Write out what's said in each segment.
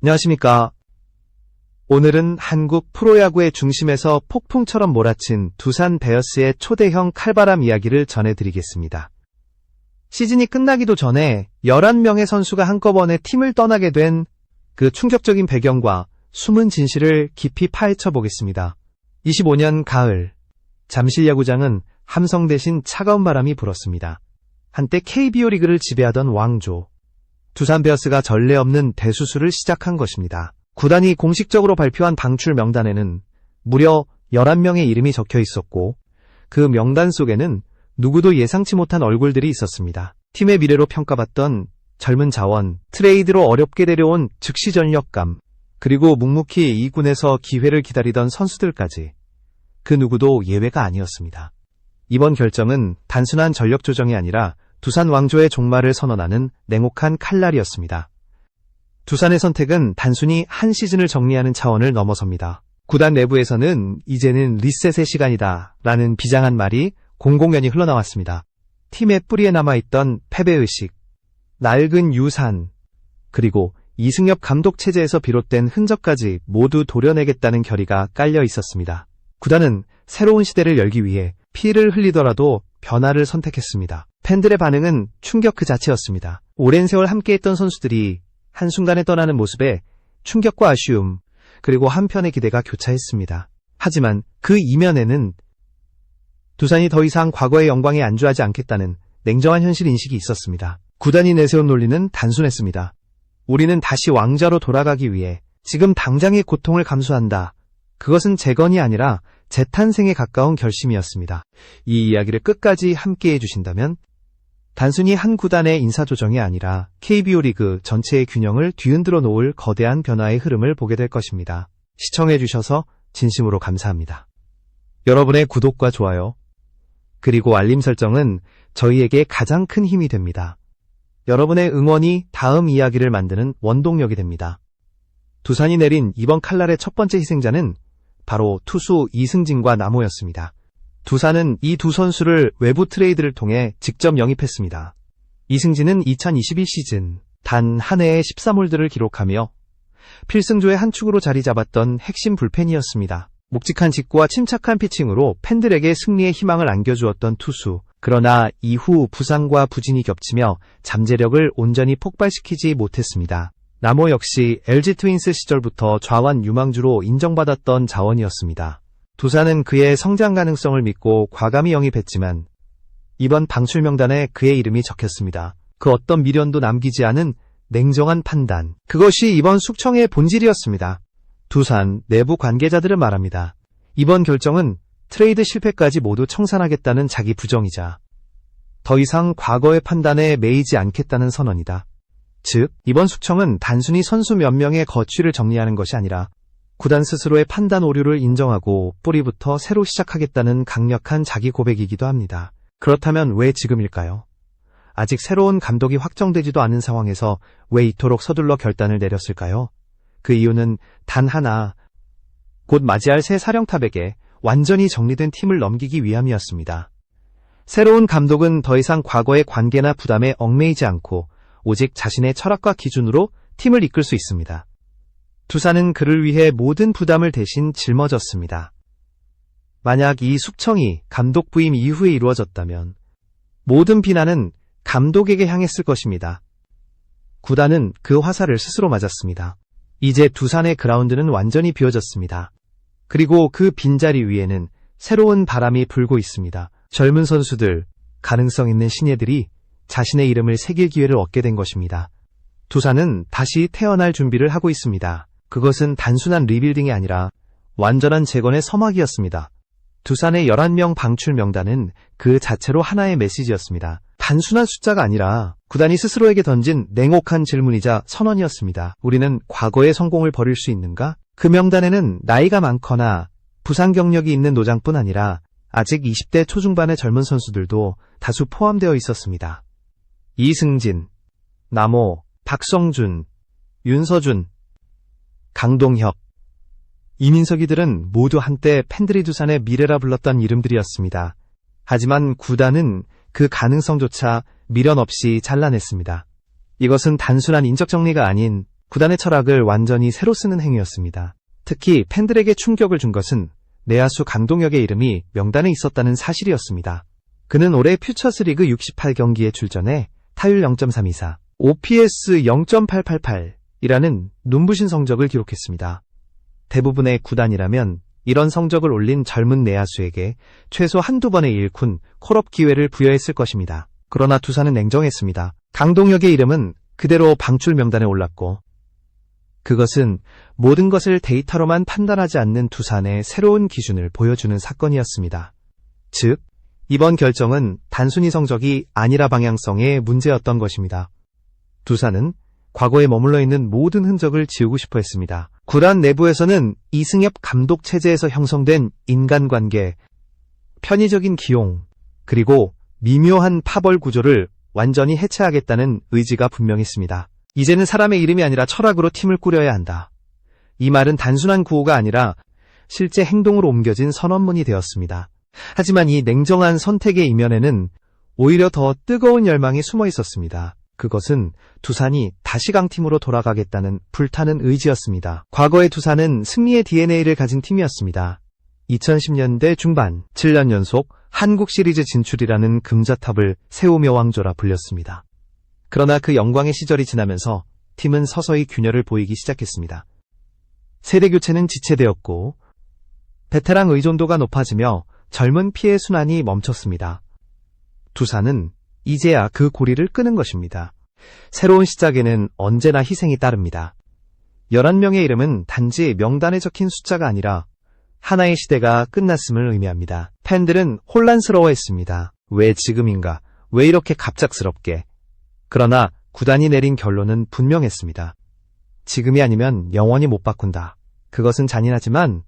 안녕하십니까. 오늘은 한국 프로야구의 중심에서 폭풍처럼 몰아친 두산 베어스의 초대형 칼바람 이야기를 전해드리겠습니다. 시즌이 끝나기도 전에 11명의 선수가 한꺼번에 팀을 떠나게 된 그 충격적인 배경과 숨은 진실을 깊이 파헤쳐 보겠습니다. 25년 가을, 잠실야구장은 함성 대신 차가운 바람이 불었습니다. 한때 KBO 리그를 지배하던 왕조, 두산 베어스가 전례 없는 대수술을 시작한 것입니다. 구단이 공식적으로 발표한 방출 명단에는 무려 11명의 이름이 적혀 있었고, 그 명단 속에는 누구도 예상치 못한 얼굴들이 있었습니다. 팀의 미래로 평가받던 젊은 자원, 트레이드로 어렵게 데려온 즉시 전력감, 그리고 묵묵히 2군에서 기회를 기다리던 선수들까지 그 누구도 예외가 아니었습니다. 이번 결정은 단순한 전력 조정이 아니라 두산 왕조의 종말을 선언하는 냉혹한 칼날이었습니다. 두산의 선택은 단순히 한 시즌을 정리하는 차원을 넘어섭니다. 구단 내부에서는 이제는 리셋의 시간이다 라는 비장한 말이 공공연히 흘러나왔습니다. 팀의 뿌리에 남아있던 패배의식, 낡은 유산, 그리고 이승엽 감독 체제에서 비롯된 흔적까지 모두 도려내겠다는 결의가 깔려 있었습니다. 구단은 새로운 시대를 열기 위해 피를 흘리더라도 변화를 선택했습니다. 팬들의 반응은 충격 그 자체였습니다. 오랜 세월 함께했던 선수들이 한순간에 떠나는 모습에 충격과 아쉬움, 그리고 한편의 기대가 교차했습니다. 하지만 그 이면에는 두산이 더 이상 과거의 영광에 안주하지 않겠다는 냉정한 현실 인식이 있었습니다. 구단이 내세운 논리는 단순했습니다. 우리는 다시 왕자로 돌아가기 위해 지금 당장의 고통을 감수한다. 그것은 재건이 아니라 재탄생에 가까운 결심이었습니다. 이 이야기를 끝까지 함께해 주신다면 단순히 한 구단의 인사조정이 아니라 KBO 리그 전체의 균형을 뒤흔들어 놓을 거대한 변화의 흐름을 보게 될 것입니다. 시청해 주셔서 진심으로 감사합니다. 여러분의 구독과 좋아요, 그리고 알림 설정은 저희에게 가장 큰 힘이 됩니다. 여러분의 응원이 다음 이야기를 만드는 원동력이 됩니다. 두산이 내린 이번 칼날의 첫 번째 희생자는 바로 투수 이승진과 남호였습니다. 두산은 이 두 선수를 외부 트레이드를 통해 직접 영입했습니다. 이승진은 2021 시즌 단 한 해에 13홀드를 기록하며 필승조의 한 축으로 자리 잡았던 핵심 불펜이었습니다. 묵직한 직구와 침착한 피칭으로 팬들에게 승리의 희망을 안겨주었던 투수. 그러나 이후 부상과 부진이 겹치며 잠재력을 온전히 폭발시키지 못했습니다. 남호 역시 LG 트윈스 시절부터 좌완 유망주로 인정받았던 자원이었습니다. 두산은 그의 성장 가능성을 믿고 과감히 영입했지만 이번 방출 명단에 그의 이름이 적혔습니다. 그 어떤 미련도 남기지 않은 냉정한 판단. 그것이 이번 숙청의 본질이었습니다. 두산 내부 관계자들은 말합니다. 이번 결정은 트레이드 실패까지 모두 청산하겠다는 자기 부정이자 더 이상 과거의 판단에 매이지 않겠다는 선언이다. 즉, 이번 숙청은 단순히 선수 몇 명의 거취를 정리하는 것이 아니라 구단 스스로의 판단 오류를 인정하고 뿌리부터 새로 시작하겠다는 강력한 자기 고백이기도 합니다. 그렇다면 왜 지금일까요? 아직 새로운 감독이 확정되지도 않은 상황에서 왜 이토록 서둘러 결단을 내렸을까요? 그 이유는 단 하나, 곧 맞이할 새 사령탑에게 완전히 정리된 팀을 넘기기 위함이었습니다. 새로운 감독은 더 이상 과거의 관계나 부담에 얽매이지 않고 오직 자신의 철학과 기준으로 팀을 이끌 수 있습니다. 두산은 그를 위해 모든 부담을 대신 짊어졌습니다. 만약 이 숙청이 감독 부임 이후에 이루어졌다면 모든 비난은 감독에게 향했을 것입니다. 구단은 그 화살을 스스로 맞았습니다. 이제 두산의 그라운드는 완전히 비워졌습니다. 그리고 그 빈자리 위에는 새로운 바람이 불고 있습니다. 젊은 선수들, 가능성 있는 신예들이 자신의 이름을 새길 기회를 얻게 된 것입니다. 두산은 다시 태어날 준비를 하고 있습니다. 그것은 단순한 리빌딩이 아니라 완전한 재건의 서막이었습니다. 두산의 11명 방출 명단은 그 자체로 하나의 메시지였습니다. 단순한 숫자가 아니라 구단이 스스로에게 던진 냉혹한 질문이자 선언이었습니다. 우리는 과거의 성공을 버릴 수 있는가? 그 명단에는 나이가 많거나 부상 경력이 있는 노장뿐 아니라 아직 20대 초중반의 젊은 선수들도 다수 포함되어 있었습니다. 이승진, 남호, 박성준, 윤서준, 강동혁, 이민석이들은 모두 한때 팬들이 두산의 미래라 불렀던 이름들이었습니다. 하지만 구단은 그 가능성조차 미련 없이 잘라냈습니다. 이것은 단순한 인적 정리가 아닌 구단의 철학을 완전히 새로 쓰는 행위였습니다. 특히 팬들에게 충격을 준 것은 내야수 강동혁의 이름이 명단에 있었다는 사실이었습니다. 그는 올해 퓨처스리그 68경기에 출전해 타율 0.324, OPS 0.888이라는 눈부신 성적을 기록했습니다. 대부분의 구단이라면 이런 성적을 올린 젊은 내야수에게 최소 한두 번의 일군 콜업 기회를 부여했을 것입니다. 그러나 두산은 냉정했습니다. 강동혁의 이름은 그대로 방출 명단에 올랐고, 그것은 모든 것을 데이터로만 판단하지 않는 두산의 새로운 기준을 보여주는 사건이었습니다. 즉, 이번 결정은 단순히 성적이 아니라 방향성의 문제였던 것입니다. 두산은 과거에 머물러 있는 모든 흔적을 지우고 싶어 했습니다. 구단 내부에서는 이승엽 감독 체제에서 형성된 인간관계, 편의적인 기용, 그리고 미묘한 파벌 구조를 완전히 해체하겠다는 의지가 분명했습니다. 이제는 사람의 이름이 아니라 철학으로 팀을 꾸려야 한다. 이 말은 단순한 구호가 아니라 실제 행동으로 옮겨진 선언문이 되었습니다. 하지만 이 냉정한 선택의 이면에는 오히려 더 뜨거운 열망이 숨어 있었습니다. 그것은 두산이 다시 강팀으로 돌아가겠다는 불타는 의지였습니다. 과거의 두산은 승리의 DNA를 가진 팀이었습니다. 2010년대 중반 7년 연속 한국 시리즈 진출이라는 금자탑을 세우며 왕조라 불렸습니다. 그러나 그 영광의 시절이 지나면서 팀은 서서히 균열을 보이기 시작했습니다. 세대 교체는 지체되었고 베테랑 의존도가 높아지며 젊은 피해 순환이 멈췄습니다. 두산은 이제야 그 고리를 끄는 것입니다. 새로운 시작에는 언제나 희생이 따릅니다. 11명의 이름은 단지 명단에 적힌 숫자가 아니라 하나의 시대가 끝났음을 의미합니다. 팬들은 혼란스러워했습니다. 왜 지금인가? 왜 이렇게 갑작스럽게? 그러나 구단이 내린 결론은 분명했습니다. 지금이 아니면 영원히 못 바꾼다. 그것은 잔인하지만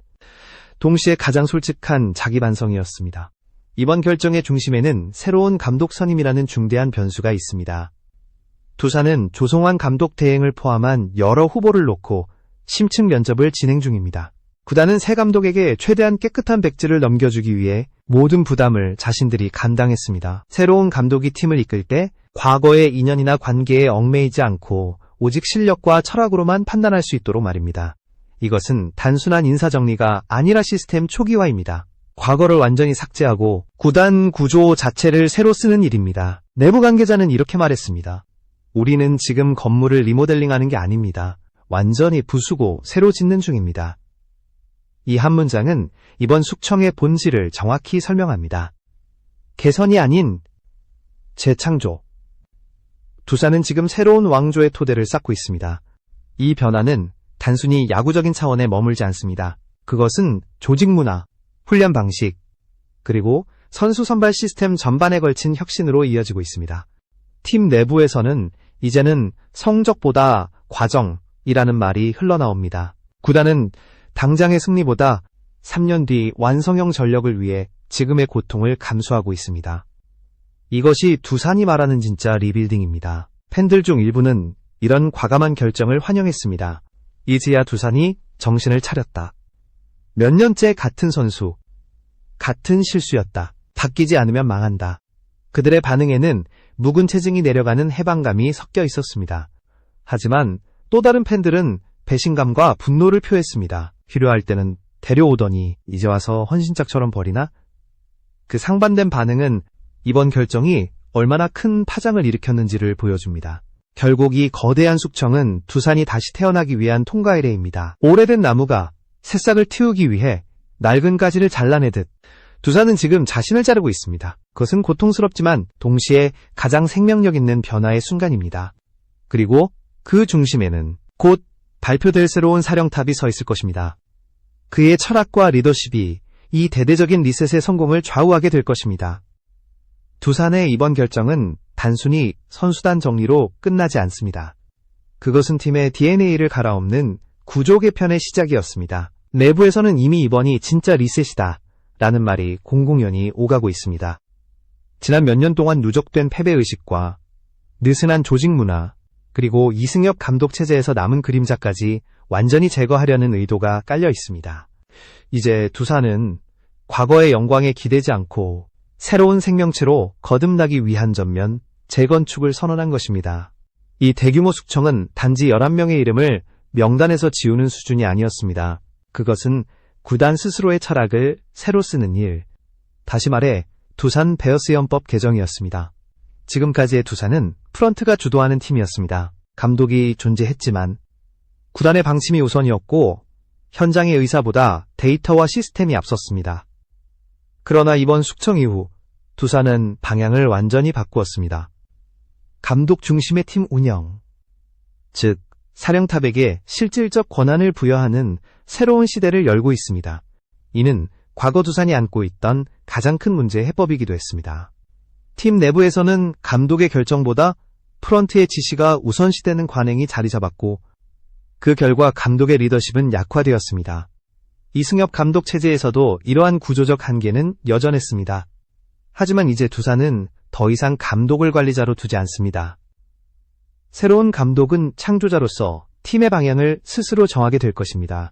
동시에 가장 솔직한 자기 반성이었습니다. 이번 결정의 중심에는 새로운 감독 선임이라는 중대한 변수가 있습니다. 두산은 조성환 감독 대행을 포함한 여러 후보를 놓고 심층 면접을 진행 중입니다. 구단은 새 감독에게 최대한 깨끗한 백지를 넘겨주기 위해 모든 부담을 자신들이 감당했습니다. 새로운 감독이 팀을 이끌 때 과거의 인연이나 관계에 얽매이지 않고 오직 실력과 철학으로만 판단할 수 있도록 말입니다. 이것은 단순한 인사정리가 아니라 시스템 초기화입니다. 과거를 완전히 삭제하고 구단 구조 자체를 새로 쓰는 일입니다. 내부 관계자는 이렇게 말했습니다. 우리는 지금 건물을 리모델링하는 게 아닙니다. 완전히 부수고 새로 짓는 중입니다. 이 한 문장은 이번 숙청의 본질을 정확히 설명합니다. 개선이 아닌 재창조. 두산은 지금 새로운 왕조의 토대를 쌓고 있습니다. 이 변화는 단순히 야구적인 차원에 머물지 않습니다. 그것은 조직 문화, 훈련 방식, 그리고 선수 선발 시스템 전반에 걸친 혁신으로 이어지고 있습니다. 팀 내부에서는 이제는 성적보다 과정이라는 말이 흘러나옵니다. 구단은 당장의 승리보다 3년 뒤 완성형 전력을 위해 지금의 고통을 감수하고 있습니다. 이것이 두산이 말하는 진짜 리빌딩입니다. 팬들 중 일부는 이런 과감한 결정을 환영했습니다. 이제야 두산이 정신을 차렸다. 몇 년째 같은 선수, 같은 실수였다. 바뀌지 않으면 망한다. 그들의 반응에는 묵은 체증이 내려가는 해방감이 섞여 있었습니다. 하지만 또 다른 팬들은 배신감과 분노를 표했습니다. 필요할 때는 데려오더니 이제 와서 헌신짝처럼 버리나? 그 상반된 반응은 이번 결정이 얼마나 큰 파장을 일으켰는지를 보여줍니다. 결국 이 거대한 숙청은 두산이 다시 태어나기 위한 통과 의례입니다. 오래된 나무가 새싹을 틔우기 위해 낡은 가지를 잘라내듯 두산은 지금 자신을 자르고 있습니다. 그것은 고통스럽지만 동시에 가장 생명력 있는 변화의 순간입니다. 그리고 그 중심에는 곧 발표될 새로운 사령탑이 서 있을 것입니다. 그의 철학과 리더십이 이 대대적인 리셋의 성공을 좌우하게 될 것입니다. 두산의 이번 결정은 단순히 선수단 정리로 끝나지 않습니다. 그것은 팀의 DNA를 갈아엎는 구조 개편의 시작이었습니다. 내부에서는 이미 이번이 진짜 리셋이다 라는 말이 공공연히 오가고 있습니다. 지난 몇 년 동안 누적된 패배의식과 느슨한 조직 문화, 그리고 이승엽 감독 체제에서 남은 그림자까지 완전히 제거하려는 의도가 깔려 있습니다. 이제 두산은 과거의 영광에 기대지 않고 새로운 생명체로 거듭나기 위한 전면 재건축을 선언한 것입니다. 이 대규모 숙청은 단지 11명의 이름을 명단에서 지우는 수준이 아니었습니다. 그것은 구단 스스로의 철학을 새로 쓰는 일, 다시 말해 두산 베어스 헌법 개정이었습니다. 지금까지의 두산은 프런트가 주도하는 팀이었습니다. 감독이 존재했지만 구단의 방침이 우선이었고 현장의 의사보다 데이터와 시스템이 앞섰습니다. 그러나 이번 숙청 이후 두산은 방향을 완전히 바꾸었습니다. 감독 중심의 팀 운영, 즉 사령탑에게 실질적 권한을 부여하는 새로운 시대를 열고 있습니다. 이는 과거 두산이 안고 있던 가장 큰 문제의 해법이기도 했습니다. 팀 내부에서는 감독의 결정보다 프런트의 지시가 우선시되는 관행이 자리 잡았고 그 결과 감독의 리더십은 약화되었습니다. 이승엽 감독 체제에서도 이러한 구조적 한계는 여전했습니다. 하지만 이제 두산은 더 이상 감독을 관리자로 두지 않습니다. 새로운 감독은 창조자로서 팀의 방향을 스스로 정하게 될 것입니다.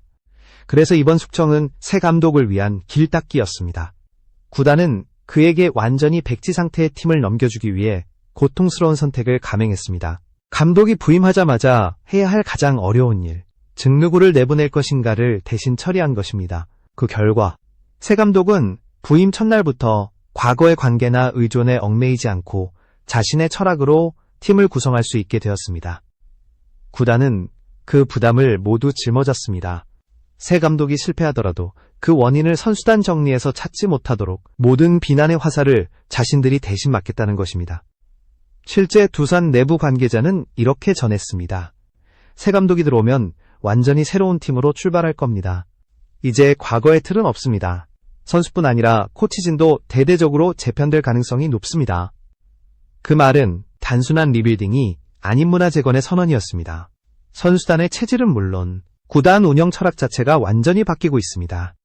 그래서 이번 숙청은 새 감독을 위한 길닦기였습니다. 구단은 그에게 완전히 백지 상태의 팀을 넘겨주기 위해 고통스러운 선택을 감행했습니다. 감독이 부임하자마자 해야 할 가장 어려운 일, 즉 누구를 내보낼 것인가를 대신 처리한 것입니다. 그 결과 새 감독은 부임 첫날부터 과거의 관계나 의존에 얽매이지 않고 자신의 철학으로 팀을 구성할 수 있게 되었습니다. 구단은 그 부담을 모두 짊어졌습니다. 새 감독이 실패하더라도 그 원인을 선수단 정리에서 찾지 못하도록 모든 비난의 화살을 자신들이 대신 맞겠다는 것입니다. 실제 두산 내부 관계자는 이렇게 전했습니다. 새 감독이 들어오면 완전히 새로운 팀으로 출발할 겁니다. 이제 과거의 틀은 없습니다. 선수뿐 아니라 코치진도 대대적으로 재편될 가능성이 높습니다. 그 말은 단순한 리빌딩이 아닌 문화 재건의 선언이었습니다. 선수단의 체질은 물론 구단 운영 철학 자체가 완전히 바뀌고 있습니다.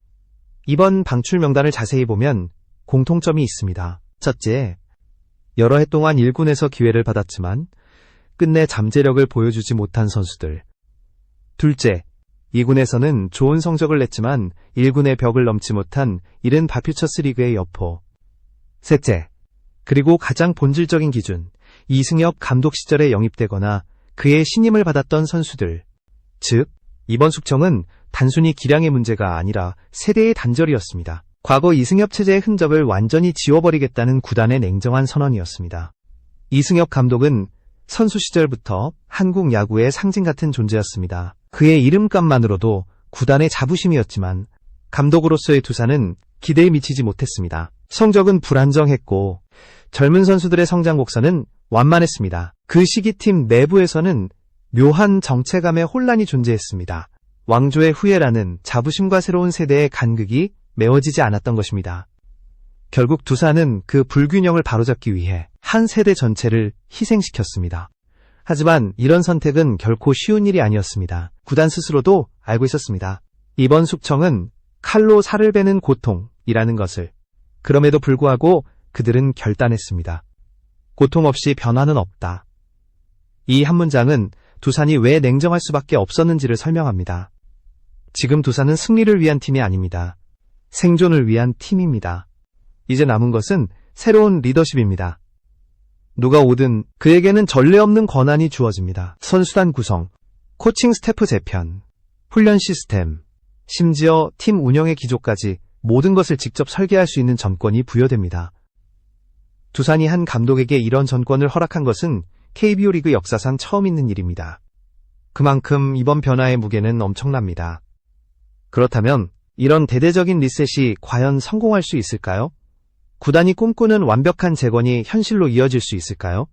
이번 방출 명단을 자세히 보면 공통점이 있습니다. 첫째, 여러 해 동안 1군에서 기회를 받았지만 끝내 잠재력을 보여주지 못한 선수들. 둘째, 2군에서는 좋은 성적을 냈지만 1군의 벽을 넘지 못한 이른 바퓨처스 리그의 여포. 셋째, 그리고 가장 본질적인 기준, 이승엽 감독 시절에 영입되거나 그의 신임을 받았던 선수들. 즉, 이번 숙청은 단순히 기량의 문제가 아니라 세대의 단절이었습니다. 과거 이승엽 체제의 흔적을 완전히 지워버리겠다는 구단의 냉정한 선언이었습니다. 이승엽 감독은 선수 시절부터 한국 야구의 상징 같은 존재였습니다. 그의 이름값만으로도 구단의 자부심이었지만 감독으로서의 두산은 기대에 미치지 못했습니다. 성적은 불안정했고 젊은 선수들의 성장 곡선은 완만했습니다. 그 시기 팀 내부에서는 묘한 정체감의 혼란이 존재했습니다. 왕조의 후예라는 자부심과 새로운 세대의 간극이 메워지지 않았던 것입니다. 결국 두산은 그 불균형을 바로잡기 위해 한 세대 전체를 희생시켰습니다. 하지만 이런 선택은 결코 쉬운 일이 아니었습니다. 구단 스스로도 알고 있었습니다. 이번 숙청은 칼로 살을 베는 고통이라는 것을. 그럼에도 불구하고 그들은 결단했습니다. 고통 없이 변화는 없다. 이 한 문장은 두산이 왜 냉정할 수밖에 없었는지를 설명합니다. 지금 두산은 승리를 위한 팀이 아닙니다. 생존을 위한 팀입니다. 이제 남은 것은 새로운 리더십입니다. 누가 오든 그에게는 전례 없는 권한이 주어집니다. 선수단 구성, 코칭 스태프 재편, 훈련 시스템, 심지어 팀 운영의 기조까지 모든 것을 직접 설계할 수 있는 전권이 부여됩니다. 두산이 한 감독에게 이런 전권을 허락한 것은 KBO 리그 역사상 처음 있는 일입니다. 그만큼 이번 변화의 무게는 엄청납니다. 그렇다면 이런 대대적인 리셋이 과연 성공할 수 있을까요? 구단이 꿈꾸는 완벽한 재건이 현실로 이어질 수 있을까요?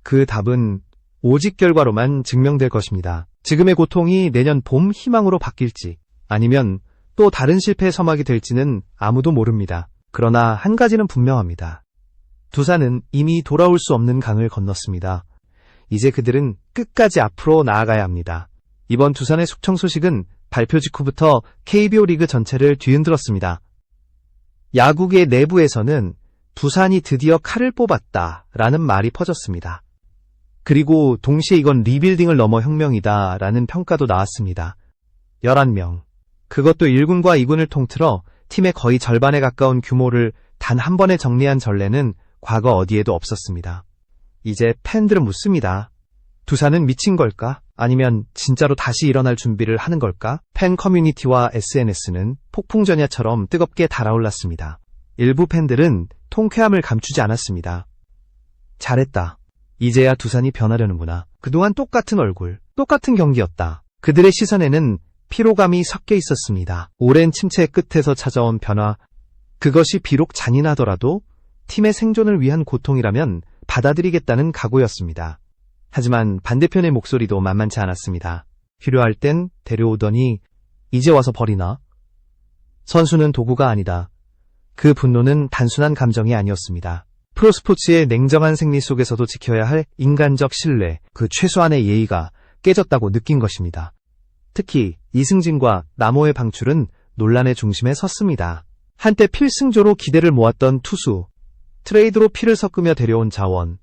그 답은 오직 결과로만 증명될 것입니다. 지금의 고통이 내년 봄 희망으로 바뀔지 아니면 또 다른 실패의 서막이 될지는 아무도 모릅니다. 그러나 한 가지는 분명합니다. 두산은 이미 돌아올 수 없는 강을 건넜습니다. 이제 그들은 끝까지 앞으로 나아가야 합니다. 이번 두산의 숙청 소식은 발표 직후부터 KBO 리그 전체를 뒤흔들었습니다. 야구계 내부에서는 두산이 드디어 칼을 뽑았다라는 말이 퍼졌습니다. 그리고 동시에 이건 리빌딩을 넘어 혁명이다라는 평가도 나왔습니다. 11명. 그것도 1군과 2군을 통틀어 팀의 거의 절반에 가까운 규모를 단 한 번에 정리한 전례는 과거 어디에도 없었습니다. 이제 팬들은 묻습니다. 두산은 미친 걸까? 아니면 진짜로 다시 일어날 준비를 하는 걸까? 팬 커뮤니티와 SNS는 폭풍전야처럼 뜨겁게 달아올랐습니다. 일부 팬들은 통쾌함을 감추지 않았습니다. 잘했다. 이제야 두산이 변하려는구나. 그동안 똑같은 얼굴, 똑같은 경기였다. 그들의 시선에는 피로감이 섞여 있었습니다. 오랜 침체 끝에서 찾아온 변화, 그것이 비록 잔인하더라도 팀의 생존을 위한 고통이라면 받아들이겠다는 각오였습니다. 하지만 반대편의 목소리도 만만치 않았습니다. 필요할 땐 데려오더니 이제 와서 버리나? 선수는 도구가 아니다. 그 분노는 단순한 감정이 아니었습니다. 프로스포츠의 냉정한 생리 속에서도 지켜야 할 인간적 신뢰, 그 최소한의 예의가 깨졌다고 느낀 것입니다. 특히 이승진과 남호의 방출은 논란의 중심에 섰습니다. 한때 필승조로 기대를 모았던 투수, 트레이드로 피를 섞으며 데려온 자원,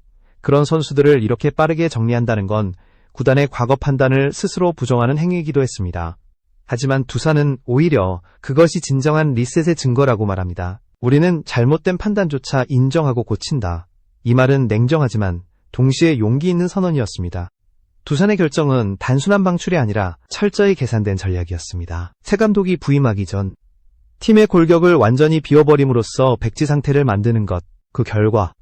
그런 선수들을 이렇게 빠르게 정리한다는 건 구단의 과거 판단을 스스로 부정하는 행위이기도 했습니다. 하지만 두산은 오히려 그것이 진정한 리셋의 증거라고 말합니다. 우리는 잘못된 판단조차 인정하고 고친다. 이 말은 냉정하지만 동시에 용기 있는 선언이었습니다. 두산의 결정은 단순한 방출이 아니라 철저히 계산된 전략이었습니다. 새 감독이 부임하기 전 팀의 골격을 완전히 비워버림으로써 백지 상태를 만드는 것, 그 결과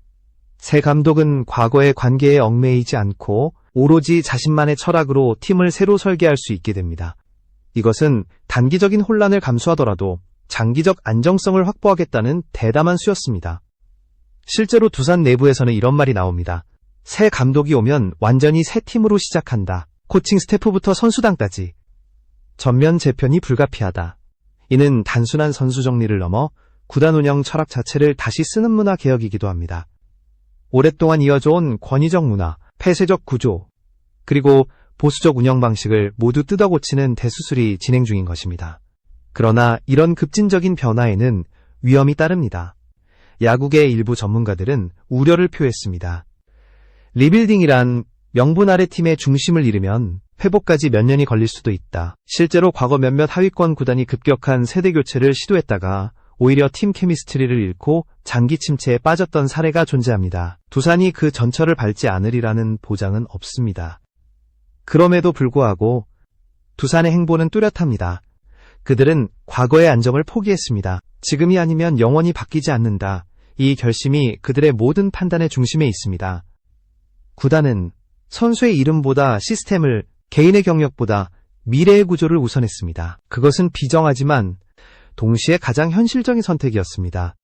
새 감독은 과거의 관계에 얽매이지 않고 오로지 자신만의 철학으로 팀을 새로 설계할 수 있게 됩니다. 이것은 단기적인 혼란을 감수하더라도 장기적 안정성을 확보하겠다는 대담한 수였습니다. 실제로 두산 내부에서는 이런 말이 나옵니다. 새 감독이 오면 완전히 새 팀으로 시작한다. 코칭 스태프부터 선수단까지. 전면 재편이 불가피하다. 이는 단순한 선수 정리를 넘어 구단 운영 철학 자체를 다시 쓰는 문화 개혁이기도 합니다. 오랫동안 이어져온 권위적 문화, 폐쇄적 구조, 그리고 보수적 운영 방식을 모두 뜯어고치는 대수술이 진행 중인 것입니다. 그러나 이런 급진적인 변화에는 위험이 따릅니다. 야구계 일부 전문가들은 우려를 표했습니다. 리빌딩이란 명분 아래 팀의 중심을 잃으면 회복까지 몇 년이 걸릴 수도 있다. 실제로 과거 몇몇 하위권 구단이 급격한 세대 교체를 시도했다가 오히려 팀 케미스트리를 잃고 장기 침체에 빠졌던 사례가 존재합니다. 두산이 그 전철을 밟지 않으리라는 보장은 없습니다. 그럼에도 불구하고 두산의 행보는 뚜렷합니다. 그들은 과거의 안정을 포기했습니다. 지금이 아니면 영원히 바뀌지 않는다. 이 결심이 그들의 모든 판단의 중심에 있습니다. 구단은 선수의 이름보다 시스템을, 개인의 경력보다 미래의 구조를 우선했습니다. 그것은 비정하지만 동시에 가장 현실적인 선택이었습니다.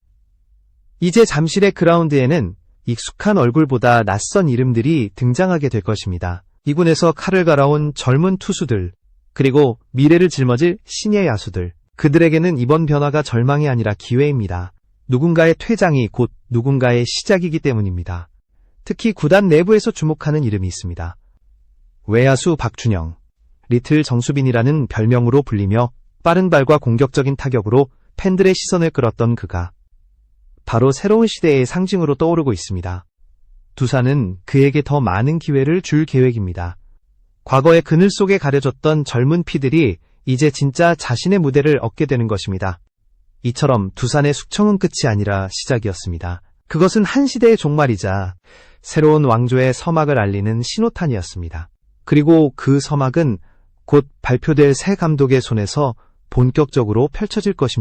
이제 잠실의 그라운드에는 익숙한 얼굴보다 낯선 이름들이 등장하게 될 것입니다. 2군에서 칼을 갈아온 젊은 투수들, 그리고 미래를 짊어질 신예 야수들. 그들에게는 이번 변화가 절망이 아니라 기회입니다. 누군가의 퇴장이 곧 누군가의 시작이기 때문입니다. 특히 구단 내부에서 주목하는 이름이 있습니다. 외야수 박준영, 리틀 정수빈이라는 별명으로 불리며 빠른 발과 공격적인 타격으로 팬들의 시선을 끌었던 그가 바로 새로운 시대의 상징으로 떠오르고 있습니다. 두산은 그에게 더 많은 기회를 줄 계획입니다. 과거의 그늘 속에 가려졌던 젊은 피들이 이제 진짜 자신의 무대를 얻게 되는 것입니다. 이처럼 두산의 숙청은 끝이 아니라 시작이었습니다. 그것은 한 시대의 종말이자 새로운 왕조의 서막을 알리는 신호탄이었습니다. 그리고 그 서막은 곧 발표될 새 감독의 손에서 본격적으로 펼쳐질 것입니다.